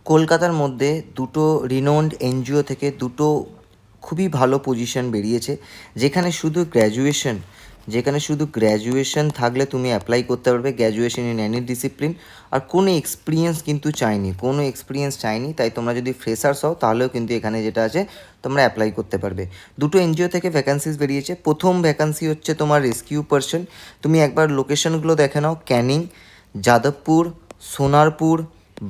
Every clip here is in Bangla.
কলকাতার মধ্যে দুটো রিনোন্ড এনজিও থেকে দুটো খুবই ভালো পজিশন বেরিয়েছে, যেখানে শুধু গ্র্যাজুয়েশন থাকলে তুমি অ্যাপ্লাই করতে পারবে, গ্র্যাজুয়েশন ইন এনি ডিসিপ্লিন। আর কোনো এক্সপিরিয়েন্স কিন্তু চাইনি, তাই তোমরা যদি ফ্রেশার্স হও তাহলেও কিন্তু এখানে যেটা আছে তোমরা অ্যাপ্লাই করতে পারবে। দুটো এনজিও থেকে ভ্যাকান্সিস বেরিয়েছে। প্রথম ভ্যাকান্সি হচ্ছে তোমার রেস্কিউ পার্সন। তুমি একবার লোকেশনগুলো দেখে নাও, Canning, Jadavpur, Sonarpur,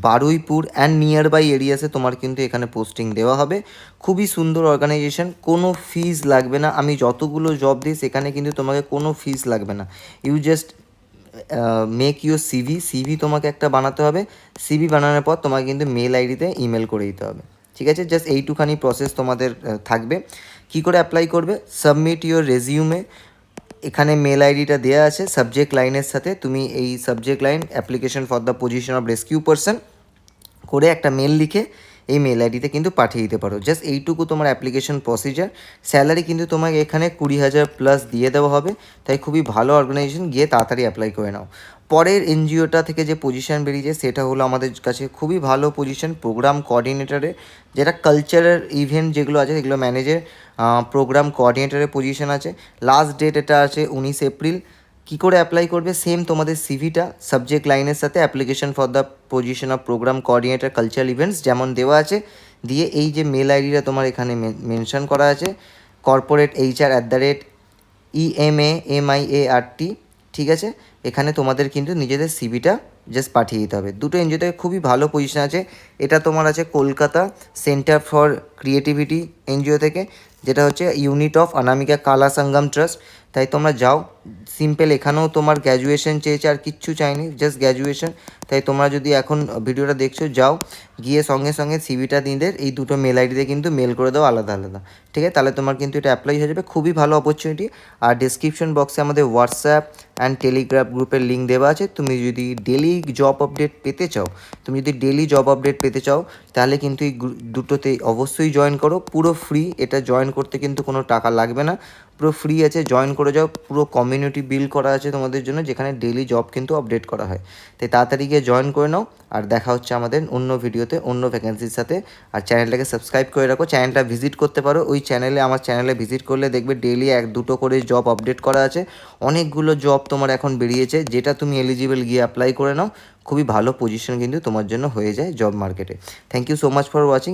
Baruipur and nearby এরিয়াসে তোমার কিন্তু এখানে পোস্টিং দেওয়া হবে। খুবই সুন্দর অর্গানাইজেশন, কোনো ফিজ লাগবে না। আমি যতগুলো জব দিই সেখানে কিন্তু তোমাকে কোনো ফিজ লাগবে না। You just make your CV তোমাকে একটা বানাতে হবে। সিভি বানানোর পর তোমাকে কিন্তু মেল আইডিতে ইমেল করে দিতে হবে, ঠিক আছে? জাস্ট এইটুখানি প্রসেস তোমাদের থাকবে। কি করে অ্যাপ্লাই করবে? সাবমিট ইউর রেজিউমে, এখানে মেল আইডিটা দেওয়া আছে সাবজেক্ট লাইনের সাথে। তুমি এই subject line application for the position of rescue person করে একটা মেল লিখে এই মেল আইডিতে কিন্তু পাঠিয়ে দিতে পারো। জাস্ট এইটুকু তোমার অ্যাপ্লিকেশন প্রসিজার। স্যালারি কিন্তু তোমাকে এখানে 20,000 প্লাস দিয়ে দেওয়া হবে, তাই খুবই ভালো অর্গানাইজেশন, গিয়ে তাড়াতাড়ি অ্যাপ্লাই করে নাও। পরের এনজিওটা থেকে যে পজিশন বেরিয়েছে সেটা হলো আমাদের কাছে খুবই ভালো পজিশন, প্রোগ্রাম কোঅর্ডিনেটরে, যেটা কালচারাল ইভেন্ট যেগুলো আছে সেগুলো ম্যানেজের প্রোগ্রাম কোঅর্ডিনেটরের পজিশন আছে। লাস্ট ডেট এটা আছে 19 এপ্রিল। কী করে অ্যাপ্লাই করবে? সেম তোমাদের সিভিটা সাবজেক্ট লাইনের সাথে application for the position of programme coordinator cultural events যেমন দেওয়া আছে, দিয়ে এই যে মেল আইডিটা তোমার এখানে মেনশন করা আছে, corporate.hr@EMAMIART, ঠিক আছে? এখানে তোমাদের কিন্তু নিজেদের সিভিটা জাস্ট পাঠিয়ে দিতে হবে। দুটো এনজিও থেকে খুবই ভালো পজিশন আছে। এটা তোমার আছে Kolkata centre for creativity NGO থেকে, যেটা হচ্ছে ইউনিট অফ অনামিকা কালা সঙ্গম ট্রাস্ট। তাই তোমরা যাও, সিম্পল, এখানেও তোমার গ্র্যাজুয়েশন চেয়েছে, আর কিচ্ছু চাইনি, জাস্ট গ্র্যাজুয়েশন। তাই তোমরা যদি এখন ভিডিওটা দেখছো, যাও গিয়ে সঙ্গে সঙ্গে সিভিটা দিনের এই দুটো মেল আইডিতে কিন্তু মেল করে দাও আলাদা আলাদা, ঠিক আছে? তাহলে তোমার কিন্তু এটা অ্যাপ্লাই হয়ে যাবে। খুবই ভালো অপরচুনিটি। আর ডিসক্রিপশন বক্সে আমাদের হোয়াটসঅ্যাপ অ্যান্ড টেলিগ্রাম গ্রুপের লিঙ্ক দেওয়া আছে। তুমি যদি ডেলি জব আপডেট পেতে চাও তাহলে কিন্তু এই দুটোতে অবশ্যই জয়েন করো। পুরো ফ্রি, এটা জয়েন করতে কিন্তু কোনো টাকা লাগবে না, পুরো ফ্রি আছে, জয়েন করে যাও। পুরো কমিউনিটি বিল্ড করা আছে তোমাদের জন্য, যেখানে ডেলি জব কিন্তু আপডেট করা হয়। তাই তাড়াতাড়ি গিয়ে জয়েন করে নাও। আর দেখা হচ্ছে আমাদের অন্য ভিডিওতে অন্য ভ্যাকেন্সির সাথে। আর চ্যানেলটাকে সাবস্ক্রাইব করে রাখো, চ্যানেলটা ভিজিট করতে পারো। আমার চ্যানেলে ভিজিট করলে দেখবে ডেলি 1-2 করে জব আপডেট করা আছে। অনেকগুলো জব তোমার এখন বেরিয়েছে, যেটা তুমি এলিজিবল, গিয়ে অ্যাপ্লাই করে নাও। খুবই ভালো পজিশন কিন্তু তোমার জন্য হয়ে যায় জব মার্কেটে। Thank you so much for watching.